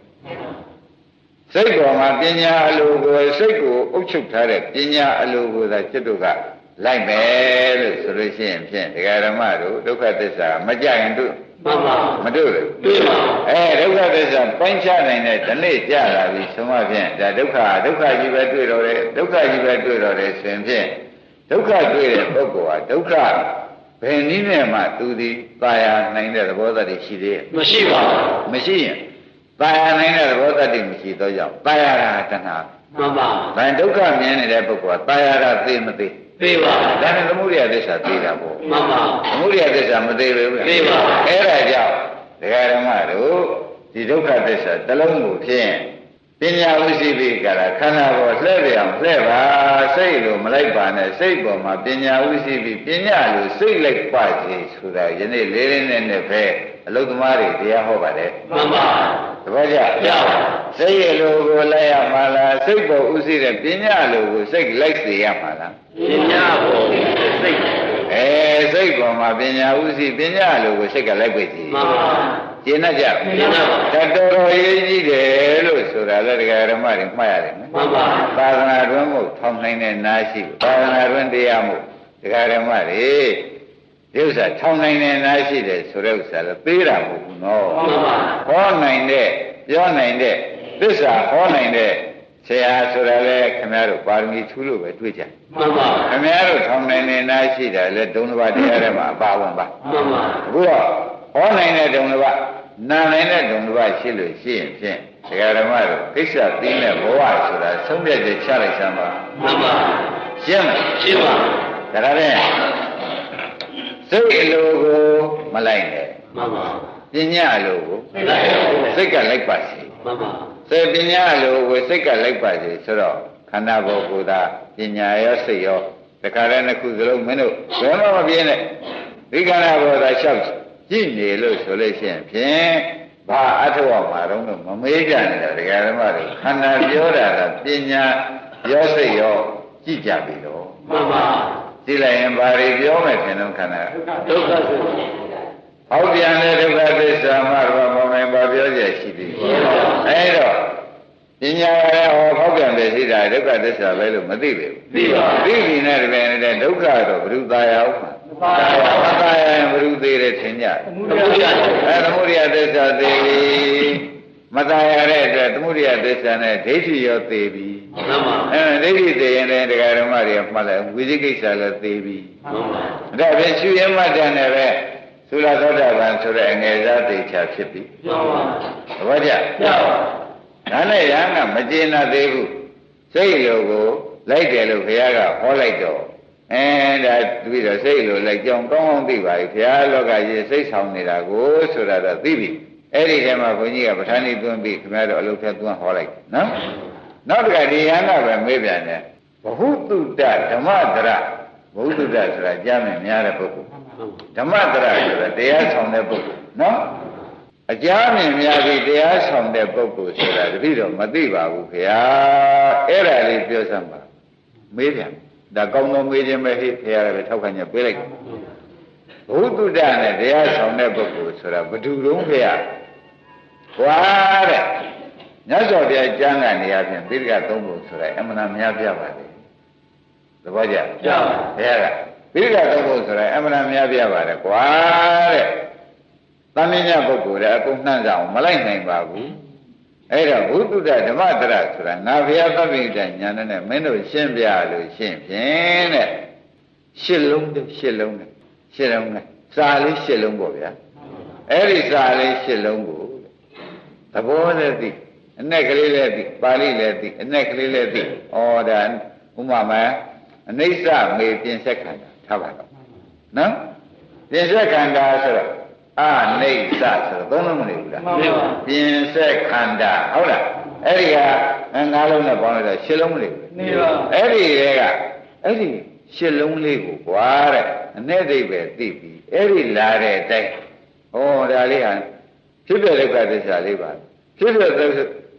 စိတ်ပေါ်မှာပညာအလိုကိုစိတ်ကိုအုပ်ချုပ်ထားတဲ့ပညာအလိုကိုသာကျွတ်တို့ကလိုက်မယ်လို့ဆိုလို့ရှိရင်ဖြင့်ဒကာဓမ္မတို့ဒုက္ခသစ္စာမကြရင်တို့မှန်ပါမတို့လေတွေ့ပါဒုက္ခသစ္စာပိုင်းခြားနိုင်တဲ့ဒီနေ့ကြလာပြီဆိုမှဖြင့်ဒါဒုက္ခကြီးပဲတွေ့တော့တယ်ဒုက္ခကြီးပဲတွေ့တော့တယ်ဆိုရင်ဖြင့်ဒုက္ခတွေ့တဲ့ပုဂ္ဂိုလ်ဟာဒုက္ခဘယ်နည်းနဲ့မှသူသည်ตายာနိုင်တဲ့သဘောတည်းရှိသေးရဲ့မရှိပါဘူးမရှိရင်ตายာနိုင်တဲ့သဘောတည်းမရှိတော့ကြောင့်ตายာတာတဏှာမှန်ပါဗန်ဒုက္ခမြင်နေတဲ့ပုဂ္ဂိုလ်ကตายာတာသိမသိသိပါဒါနဲ့သမုဒိယသစ္စာသိတာပေါ့မှန်ပါသမုဒိယသစ္စာမသိဘူးသိပါအဲ့ဒါကြောင့်ဒကာဓမ္မတို့ဒီဒုက္ခသစ္စာတစ်လုံးကိုဖြင့် ပညာဥရှိပြီကလာခန္ဓာပေါ်လှည့်ပြအောင်လှည့်ပါစိတ်လိုမလိုက်ပါနဲ့စိတ်ပေါ်မှာပညာဥရှိပြီပညာလိုစိတ်လိုက်ပါစေဆိုတာယနေ့လေးလေးနဲ့နဲ့ပဲအလုသမားတွေတရားဟောပါတယ်မှန်ပါတပည့်ကြရပါစိတ်ရလိုကိုလိုက်ရမှာလားစိတ်ပေါ်ဥရှိတဲ့ပညာလိုကိုစိတ်လိုက်စေရမှာလားပညာပေါ်စိတ်စိတ်ပေါ်မှာပညာဥရှိပညာလိုကိုစိတ်ကလိုက်ပြီစီမှန်ပါကျင့်တတ်ကြပါဒါတော်တော်ရေးကြီးတယ်လို့ဆိုတာလည်းတရားဓမ္မတွေမှတ်ရတယ်နော်မှန်ပါသာသနာ့တွင်မို့ထောင်နိုင်တဲ့နာရှိသာသနာ့တွင်တရားမို့တရားဓမ္မတွေဒီဥစ္စာထောင်နိုင်တဲ့နာရှိတယ်ဆိုတဲ့ဥစ္စာလည်းသေးတာမဟုတ်ဘူးနော်မှန်ပါဟောနိုင်တဲ့ပြောနိုင်တဲ့သစ္စာဟောနိုင်တဲ့ဆရာဆိုတာလည်းခင်ဗျားတို့ပါရမီထူးလို့ပဲတွေ့ကြမှန်ပါခင်ဗျားတို့ထောင်နိုင်တဲ့နာရှိတယ်လည်းဒုံတစ်ပါးတရားထဲမှာအပါဝင်ပါမှန်ပါအခုတော့ဟောနိုင်တဲ့ဒုံတစ်ပါးနာနိုင်တဲ့ဒုံတစ်ပါးရှိလို့ရှိရင်ဖြင့်တရားဓမ္မတို့ကိစ္စသိတဲ့ဘဝဆိုတာဆုံးဖြတ်ချက်ချလိုက်စမ်းပါမှန်ပါရှင်းမလားရှင်းပါဒါကြတဲ့စိတ်အလိုကိုမလိုက်နဲ့မှန်ပါပညာအလိုကိုစိတ်ကလိုက်ပါစေမှန်ပါစိတ်ပညာအလိုကိုစိတ်ကလိုက်ပါစေဆိုတော့ခန္ဓာဘောကိုယ်သာပညာရောစိတ်ရောတခါတည်းနှစ်ခုစလုံးမင်းတို့ဘယ်မှမပြင်းနဲ့ဒီခန္ဓာဘောသာလျှောက်ကြည့်နေလို့ဆိုလို့ရှိရင်ဖြင့်ဘာအထဝမှာတော့မမေးကြနဲ့တရားဓမ္မတွေခန္ဓာပြောတာကပညာရောစိတ်ရောကြည့်ကြပြီတော့မှန်ပါကြည့်လိုက်ရင်ဘာတွေပြောမယ်ထင်တော့ခန္ဓာဒုက္ခသစ္စာဟောပြန်တဲ့ဒုက္ခသစ္စာမှာတော့မမယ်ဘာပြောကြရှိပြီအဲဒါပညာရဟောဖောက်ပြန်တယ်ရှိတာဒုက္ခသစ္စာပဲလို့မသိပေဘူးသိပါသိပြီနဲ့တပည့်နဲ့ဒုက္ခတော့ဘုရုသာယဥပ္ပါမသာယရင်ဘုရုသေးတယ်ထင်ကြသမုဒိယသစ္စာသေးပြီမသာယတဲ့အတွက်သမုဒိယသစ္စာနဲ့ဒိဋ္ဌိရောသေးပြီမှန်ပါဒိဋ္ဌိသေးရင်လည်းတရားဓမ္မတွေမှတ်လိုက်ဝိသိကိစ္စလည်းသေးပြီမှန်ပါဒါဖြင့်ရှုရမှတ်တယ်နဲ့ပဲသုလသောတာပန်ဆိုတဲ့အငယ်စားတေချာဖြစ်ပြီမှန်ပါသဘောကျမှန်ပါဒါနဲ့ရဟန်းကမကျေနပ်သေးဘူးစိတ်လိုကိုလိုက်တယ်လို့ဘုရားကဟောလိုက်တော့ဒါပြီးတော့စိတ်လိုလိုက်ကြောင်းကောင်းကောင်းသိပါပြီဘုရားလောကကြီးစိတ်ဆောင်နေတာကိုဆိုတာတော့သိပြီအဲ့ဒီထဲမှာဘုန်းကြီးကပဋ္ဌာန်းကြီးသွင်းပြီးခင်ဗျားတို့အလုပ်ထဲသွင်းဟောလိုက်နော်နောက်တစ်ခါဒီရဟန်းကပဲမေးပြန်တယ်ဘဟုတုတ္တဓမ္မတရဘဟုတုတ္တဆိုတာကြားမယ်များတဲ့ပုဂ္ဂိုလ်ဓမ္မတရဆိုတာတရားဆောင်တဲ့ပုဂ္ဂိုလ်နော်အကြမ်းမြင်များပြီးတရားဆောင်တဲ့ပုဂ္ဂိုလ်ဆိုတာတပည့်တော်မသိပါဘူးခင်ဗျာအဲ့ဒါလေးပြောစမ်းပါမေးပြန်ဒါကောင်းသောမေးခြင်းပဲဟိခင်ဗျာလည်းထောက်ခံချက်ပေးလိုက်ဘုသူတ္တနဲ့တရားဆောင်တဲ့ပုဂ္ဂိုလ်ဆိုတာဘယ်သူတုံးခင်ဗျာဟွာတဲ့မြတ်စွာဘုရားကျမ်းဂန်နေရာဖြင့်ပိဋကသုံးပုံဆိုတာအမှန်များပြပါတယ်သဘောကျပြပါဘုရားကပိဋကသုံးပုံဆိုတာအမှန်များပြပါတယ်ကွာတဲ့သံမြင့်ပုဂ္ဂိုလ်တဲ့အကုန်နှံ့ကြအောင်မလိုက်နိုင်ပါဘူးအဲ့တော့ဘုသူတ္တဓမ္မတရဆိုတာငါဘုရားသဗ္ဗိတညာနဲ့မင်းတို့ရှင်းပြလို့ရှင်းဖြင့်တဲ့ရှစ်လုံးတဲ့ရှစ်လုံးနဲ့ရှစ်လုံးနဲ့စာလေးရှစ်လုံးပေါ့ဗျာအဲ့ဒီစာလေးရှစ်လုံးကိုသဘောနဲ့သိအ내ကလေးလည်းသိပါဠိလည်းသိအ내ကလေးလည်းသိဩဒါဥမာမှာအနိစ္စမေပြင်ဆက်ခန္ဓာထားပါတော့နော်ပြင်ဆက်ခန္ဓာဆိုတော့အနိစ္စဆိုတော့သုံးလုံးမနေဘူးလားပြင်ဆက်ခန္ဓာဟုတ်လားအဲ့ဒီကငါးလုံးနဲ့ပေါင်းလိုက်တော့ရှစ်လုံးမနေဘူးနေပါအဲ့ဒီတွေကအဲ့ဒီရှစ်လုံးလေးကိုကွာတဲ့အ내ဒိဗ္ဗေသိပြီအဲ့ဒီလာတဲ့အတိုင်းဩဒါလေးဟာဖြစ်တဲ့ဒုက္ခသစ္စာလေးပါဖြစ်တဲ့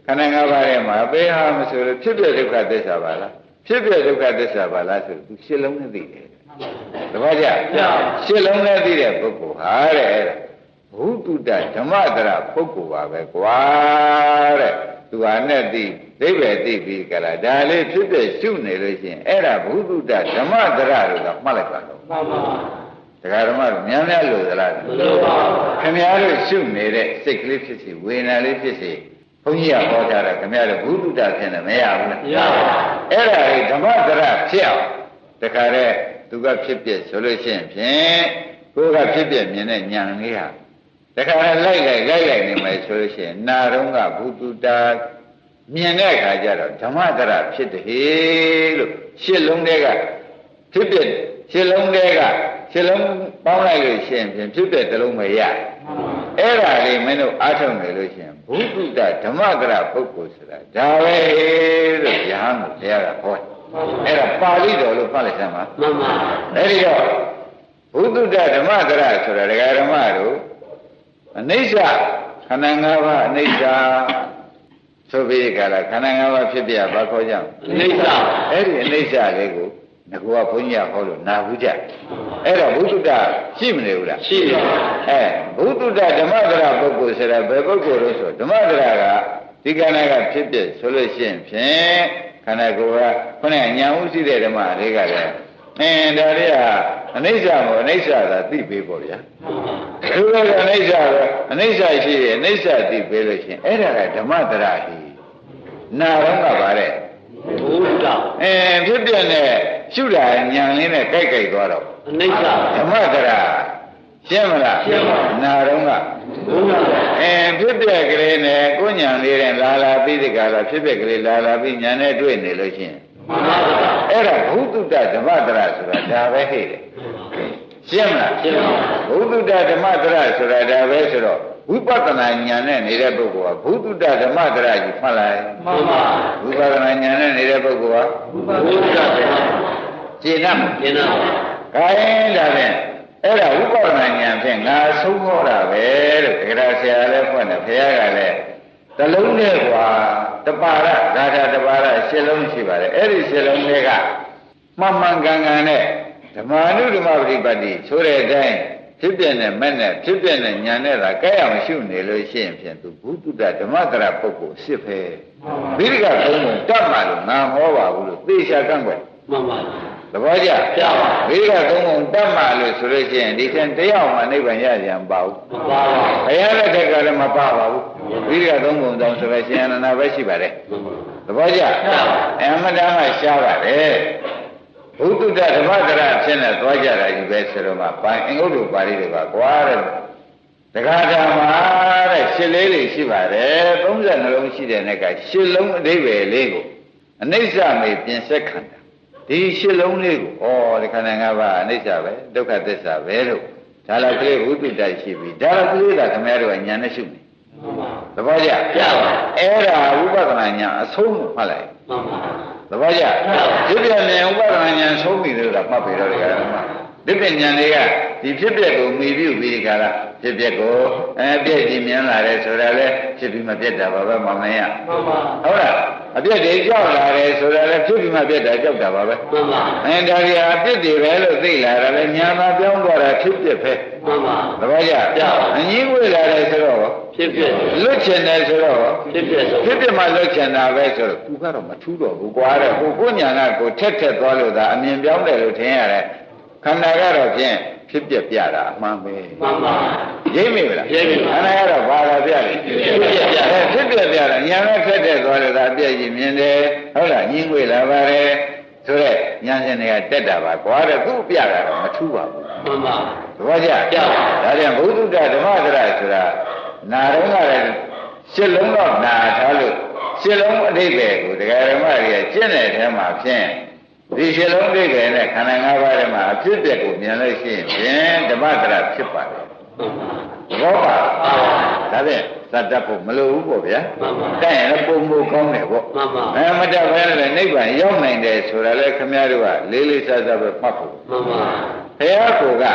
ခန္ဓာ၅ပါးထဲမှာဘေးဟာမဆိုလို့ဖြစ်တဲ့ဒုက္ခသစ္စာပါလားဖြစ်တဲ့ဒုက္ခသစ္စာပါလားဆိုသူရှစ်လုံးနဲ့သိတယ်တပည့်ကြရှစ်လုံးနဲ့သိတဲ့ပုဂ္ဂိုလ်ဟာတဲ့ဘုသူတ္တဓမ္မတရပုဂ္ဂိုလ်ပါပဲကွာတဲ့သူဟာနဲ့သိဒိဗ္ဗေသိပြီကလားဒါလေးဖြစ်တဲ့ရှုနေလို့ရှိရင်အဲ့ဒါဘုသူတ္တဓမ္မတရလို့တော့မှတ်လိုက်ပါတော့မှန်ပါတရားဓမ္မတို့များများလို့သလားမလို့ပါဘူးခင်ဗျားတို့ရှုနေတဲ့စိတ်ကလေးဖြစ်စီဝေဒနာလေးဖြစ်စီဘုန်းကြီးကဟောထားတာခင်ဗျားတို့ဘုသူတ္တဖြစ်နေမရဘူးလားမရပါဘူးအဲ့ဒါလေးဓမ္မတရဖြစ်အောင်တခါတည်းသူကဖြစ်ပြဆိုလို့ရှိရင်ဖြင့်ကိုယ်ကဖြစ်ပြမြင်တဲ့ဉာဏ်လေးဟာတခါလိုက်နေမယ်ဆိုလို့ရှိရင်နာတော့ကဘုသူတ္တမြင်တဲ့အခါကျတော့ဓမ္မတရဖြစ်တယ်လို့ရှစ်လုံးတည်းကဖြစ်ပြရှစ်လုံးတည်းက ရှင်းလုံးပေါင်းလိုက်လို့ရှိရင်ဖြင့်ဖြစ်တဲ့တလုံးမရအဲ့ဒါလေးမင်းတို့အားထုတ်နေလို့ရှိရင်ဘုဒ္ဓဓမ္မကရပုဂ္ဂိုလ်ဆိုတာဒါပဲလို့ယဟန်ကိုတရားကဟောအဲ့ဒါပါဠိတော်လို့ဖတ်လိုက်စမ်းပါမှန်ပါအဲ့ဒီတော့ဘုဒ္ဓဓမ္မကရဆိုတာဒကာဓမ္မတို့အနိစ္စခန္ဓာ၅ပါးအနိစ္စဆိုပြီးကြလားခန္ဓာ၅ပါးဖြစ်ပြဘာခေါ်ကြလဲအနိစ္စအဲ့ဒီအနိစ္စလေးကိုငါကဘုန်းကြီးကဟောလို့နာဘူးကြအဲ့တော့ဘုဒ္ဓရှိမနေဘူးလားရှိတယ်ဘုဒ္ဓဓမ္မကရပုဂ္ဂိုလ်ဆိုတာဘယ်ပုဂ္ဂိုလ်လို့ဆိုဓမ္မကရကဒီခန္ဓာကဖြစ်ပြဆိုလို့ရှိရင်ဖြင့်ခန္ဓာကိုယ်ကခုနကညာဥရှိတဲ့ဓမ္မတွေကလည်းဒါတွေကအနိစ္စမို့အနိစ္စသာသိပေးပေါ့ဗျာသူကအနိစ္စပဲအနိစ္စရှိရင်အနိစ္စသိပေးလို့ရှိရင်အဲ့ဒါကဓမ္မတရဟိနာတော့ကပါတဲ့ဘုဒ္ဓဖြစ်ပြနဲ့ရှုတာညာလေးနဲ့ကြိုက်ကြိုက်သွားတော့အနိစ္စဓမ္မတရရှင်းမလားရှင်းပါနာတော့ကဘုရားဖြစ်ပြကလေးနဲ့ကိုညာလေးနဲ့လာလာပြီးဒီကလာဖြစ်ပြကလေးလာလာပြီးညာနဲ့တွေ့နေလို့ရှိရင်အဲ့ဒါဘုဒ္ဓဓမ္မတရဆိုတာဒါပဲဟဲ့တယ်ရှင်းမလားရှင်းပါဘုဒ္ဓဓမ္မတရဆိုတာဒါပဲဆိုတော့ဝိပဿနာဉာဏ်နဲ့နေတဲ့ပုဂ္ဂိုလ်ကဘုဒ္ဓဓမ္မတရကြီးမှတ်လိုက်မှန်ပါဝိပဿနာဉာဏ်နဲ့နေတဲ့ပုဂ္ဂိုလ်ကဘုဒ္ဓဓမ္မရှင်းလားရှင်းပါခိုင်းဒါဖြင့်အဲ့ဒါဝိပဿနာဉာဏ်ဖြင့်ငါဆုံးဟောတာပဲလို့ဒကာဆရာလည်းဖွင့်တယ်ဘုရားကလည်းတလုံးနဲ့ကွာတပါရဒါထာတပါရရှင်းလုံးရှိပါတယ်အဲ့ဒီရှင်းလုံးတွေကမှန်မှန်ကန်ကန်နဲ့ဓမ္မနုဓမ္မပฏิပတ်တိဆိုတဲ့အတိုင်းဖြစ်ပြတဲ့မဲ့နဲ့ဖြစ်ပြတဲ့ဉာဏ်နဲ့သာကြဲအောင်ရှုနေလို့ရှိရင်ဖြင့်သူဘုဒ္ဓဓမ္မကရပုဂ္ဂိုလ်စစ်ပဲဘိဓိကသုံးပုံတတ်မှလို့ငါဟောပါဘူးလို့သေချာကန့်ကွက်မှန်ပါသဘောကျပြပါဘိဓိကသုံးပုံတတ်မှလို့ဆိုလို့ရှိရင်ဒီထင်တယောက်မှနိဗ္ဗာန်ရကြံပါဘူးမပါဘူးဘုရားလက်ထက်ကလည်းမပါပါဘူးဘိဓိကသုံးပုံတောင်ဆိုတော့ရှင်အနန္ဒပဲရှိပါတယ်သဘောကျအမှန်တမ်းကရှားပါတယ်ဘုဒ္ဓဓမ္မကရဖြစ်နေသွားကြတာကြီးပဲဆိုတော့မှပိုင်အင်္ဂုတ္တပါဠိတွေပါကွာတဲ့တခါတည်းမှာတဲ့ရှစ်လေးတွေရှိပါတယ်32လုံးရှိတဲ့နဲ့ကရှစ်လုံးအဓိပ္ပာယ်လေးကိုအနိစ္စမေပြင်ဆက်ခန္ဓာဒီရှစ်လုံးလေးကိုဩဒီခန္ဓာ၅ပါးအနိစ္စပဲဒုက္ခသစ္စာပဲလို့ဒါလည်းကလေးဝိတုတ္တရှိပြီဒါလည်းကလေးကခင်ဗျားတို့ကညာနဲ့ရှုနေသဘောကျပြပါအဲ့ဒါဝိပဿနာညာအဆုံးကိုမှတ်လိုက်မှန်ပါသဘောကျဒီပြဉာဏ်ဥပဒနာဉာဏ်ဆုံးပြီလို့ကမှတ်ပြီးတော့ဒီကရမဒီပြဉာဏ်တွေကဒီဖြစ်ပျက်ကိုမိပြုပြီးဒီကရဖြစ်ပျက်ကိုပြည့်ကြည်မြင်လာတယ်ဆိုတာလဲဖြစ်ပြီးမပြတ်တာပါပဲမောင်မင်းရမှန်ပါဟုတ်လားအပြည့်တွေကြောက်လာတယ်ဆိုတာလဲဖြစ်ပြီးမပြတ်တာကြောက်တာပါပဲမှန်ပါဒါကြီးအပြည့်တွေပဲလို့သိလာတာလဲညာမှာပြောင်းသွားတာဖြစ်ပျက်ပဲမှန်ပါသဘောကျအငြင်းဝေလာတယ်ဆိုတော့ဖြစ်ပျက်လွတ်ချင်တယ်ဆိုတော့ဖြစ်ပျက်ဆိုဖြစ်ပျက်မှလွတ်ချင်တာပဲဆိုတော့သူကတော့မထူးတော့ဘူးကွာတဲ့ကိုညာကကိုထက်သွားလို့သာအမြင်ပြောင်းတယ်လို့ထင်ရတယ်ခန္ဓာကတော့ဖြင့်ဖြစ်ပျက်ပြတာအမှန်ပဲမှန်ပါရိပ်မိမလားရိပ်မိခန္ဓာကတော့ဘာသာပြတယ်ဖြစ်ပျက်ပြတာညာနဲ့ထက်သွားလို့သာအပြည့်ကြီးမြင်တယ်ဟုတ်လားညင်းွေလာပါတယ်ဆိုတော့ညာရှင်တွေကတက်တာပါကွာတဲ့သူ့ပြတာတော့မထူးပါဘူးမှန်ပါသဘောကျပြပါဒါပြန်ဘုဒ္ဓဓမ္မကရဆိုတာနာတော့ကလည်းရှစ်လုံးတော့နာထားလို့ရှစ်လုံးအဓိပ္ပာယ်ကိုဒကာဓမ္မတွေကကျင့်တဲ့ထဲမှာဖြင့်ဒီရှစ်လုံးအဓိပ္ပာယ်နဲ့ခန္ဓာ၅ပါးထဲမှာအဖြစ်အပျက်ကိုမြင်လို့ရှိရင်ဖြင့်ဓမ္မကရဖြစ်ပါတယ်သဘောပါဒါဖြင့်သတ္တဖို့မလိုဘူးပေါ့ဗျာတိုက်ရင်လည်းပုံမကောင်းတယ်ပေါ့မတတ်ဘဲနဲ့နိဗ္ဗာန်ရောက်နိုင်တယ်ဆိုတာလေခင်ဗျားတို့ကလေးလေးစားစားပဲမှတ်ဖို့မှန်ပါဘုရားကိုက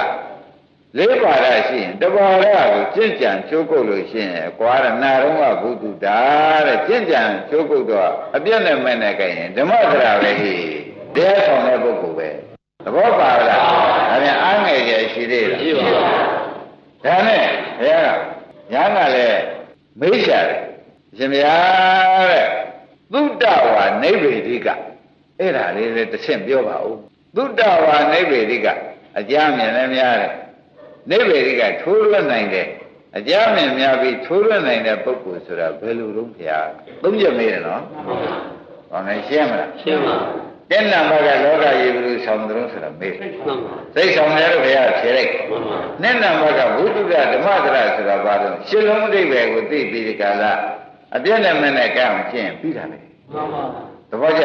လေးပါရရှိရင်တပါရကိုကျင့်ကြံချိုးကုတ်လို့ရှိရင်ကွာရနာတော့ကဘုဒ္ဓတာတဲ့ကျင့်ကြံချိုးကုတ်တော့အပြည့်နဲ့မဲ့နဲ့ကြရင်ဓမ္မကရပဲဟိတရားဆောင်တဲ့ပုဂ္ဂိုလ်ပဲသဘောပါလားဒါပြန်အားငယ်ကြရှိသေးလားရှိပါဘူးဒါနဲ့ဘုရားကညာကလည်းမေးရှာတယ်ရှင်ဗျာတဲ့သုတ္တဝါနိဗ္ဗေဒိကအဲ့ဒါလေးလည်းတစ်ဆင့်ပြောပါဦးသုတ္တဝါနိဗ္ဗေဒိကအကြမ်းမြင်လည်းများတယ်နိဗ္ဗေဒိကထိုးလွှတ်နိုင်တယ်အကြမ်းမြင်များပြီးထိုးလွှတ်နိုင်တဲ့ပုဂ္ဂိုလ်ဆိုတာဘယ်လိုလုပ်ဖျားသုံးချက်မေးတယ်နော်ဟောမယ်ရှင်းမလားရှင်းပါတဲ့နံပါတ်ကလောကကြီးဘုရားဆောင်တယ်ဆိုတာမေးစိတ်ဆောင်တယ်လို့ဘုရားဖြေလိုက်နဲ့နံပါတ်ကဘုဒ္ဓဓမ္မကရဆိုတာဘာလို့ရှင်းလုံးအဓိပ္ပာယ်ကိုသိပြီးဒီကလာအပြည့်နဲ့မနဲ့ကြောင်းကျင့်ပြီးတာလေသဘောကျ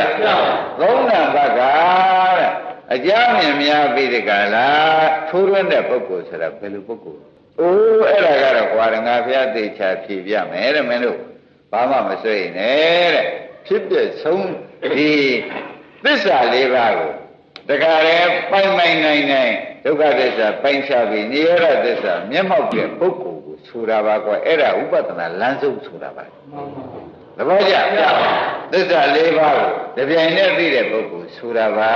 သုံးနံပါတ်ကတဲ့ အကြောင်းမြင်များပြီးဒီကလာထိုးရတဲ့ပုဂ္ဂိုလ်ဆိုတာဘယ်လိုပုဂ္ဂိုလ်အိုးအဲ့ဒါကတော့ကွာငါဘုရားသိချာဖြေပြမယ်တဲ့မင်းတို့ဘာမှမစိုးရင်နဲ့တဲ့ဖြစ်တဲ့ဆုံးဒီသစ္စာ၄ပါးကိုတခါလေပိုင်နိုင်ဒုက္ခသစ္စာပိုင်ချပြီးနိရောဓသစ္စာမျက်မှောက်တဲ့ပုဂ္ဂိုလ်ကိုဆိုတာပါကွာအဲ့ဒါဥပဒနာလမ်းဆုံးဆိုတာပါသဘောကျသစ္စာ၄ပါးကိုတပြိုင်တည်းသိတဲ့ပုဂ္ဂိုလ်ဆိုတာပါ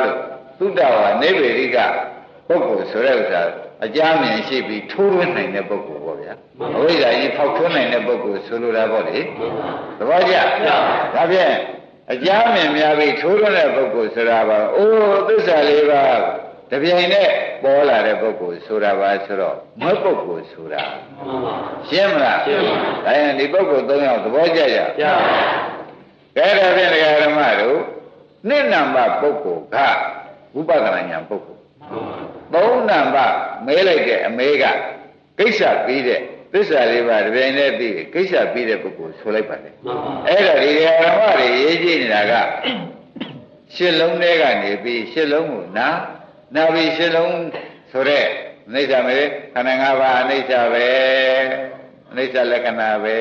လို့သုတ္တဝါနိဗ္ဗေရိကပုဂ္ဂိုလ်ဆိုတဲ့ဥစ္စာအကြမ်းမြင်ရှိပြီးထိုးထွင်းနိုင်တဲ့ပုဂ္ဂိုလ်ပေါ့ဗျာအဝိဇ္ဇာကြီးဖောက်ထွင်းနိုင်တဲ့ပုဂ္ဂိုလ်ဆိုလိုတာပေါ့လေသဘောကျဒါဖြင့်အကြမ်းမြင်များပြီးထိုးထွင်းတဲ့ပုဂ္ဂိုလ်ဆိုတာပါအိုးသစ္စာ၄ပါးတပြိုင်တည်းပေါ်လာတဲ့ပုဂ္ဂိုလ်ဆိုတာပါဆိုတော့မွဲပုဂ္ဂိုလ်ဆိုတာရှင်းမလားရှင်းပါဘူးအဲဒီပုဂ္ဂိုလ်၃ယောက်သဘောကျကြကဲဒါဖြင့်ဒကာဓမ္မတို့နိနံဘပုဂ္ဂိုလ်ကဝိပဿနာဉာဏ်ပုဂ္ဂိုလ်သုံးနံဘမဲလိုက်တဲ့အမေးကကိစ္စပြီးတဲ့သစ္စာလေးပါးတပြိုင်တည်းပြီးကိစ္စပြီးတဲ့ပုဂ္ဂိုလ်ဆိုလိုက်ပါတယ်အဲ့ဒါဒီဓမ္မတွေရေးကြည့်နေတာကရှစ်လုံးထဲကနေပြီးရှစ်လုံးကိုနာပြီးရှစ်လုံးဆိုတဲ့အိဋ္ဌာမေခန္ဓာ၅ပါးအိဋ္ဌာပဲအိဋ္ဌာလက္ခဏာပဲ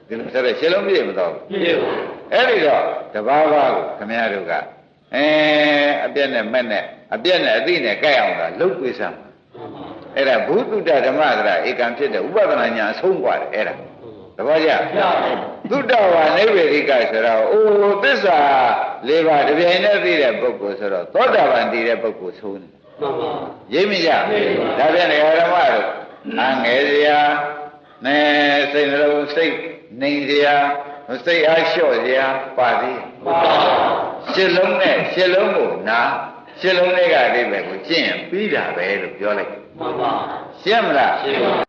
ဒီလိုဆိုတဲ့ရှစ်လုံးပြည့်မတော့ဘူးပြည့်ပါအဲ့ဒီတော့တဘာဝကိုခမည်းတော်ကအပြည့်နဲ့မဲ့နဲ့အပြည့်နဲ့အသိနဲ့ကြိုက်အောင်သာလုပ်ပေးစမ်းအဲ့ဒါဘုသူတ္တဓမ္မသရဧကံဖြစ်တဲ့ဥပဒနာညာအဆုံးกว่าတယ်အဲ့ဒါသဘောကျသုတ္တဝါနိဗ္ဗေရိကဆိုတော့အိုးသစ္စာ၄ပါးတပြိုင်တည်းသိတဲ့ပုဂ္ဂိုလ်ဆိုတော့သောတာပန်တည်တဲ့ပုဂ္ဂိုလ်ဆိုနေရိပ်မကြဒါဖြင့်ဓမ္မတို့အငယ်စရာနဲ့စိတ်နှလုံးစိတ်နေစရာစိတ်အားလျှော့စရာပါသေးရှစ်လုံးနဲ့ရှစ်လုံးကိုရှစ်လုံးလေးကအိဗယ်ကိုကျင့်ပြီးတာပဲလို့ပြောလိုက်ရှင်းမလားရှင်းပါ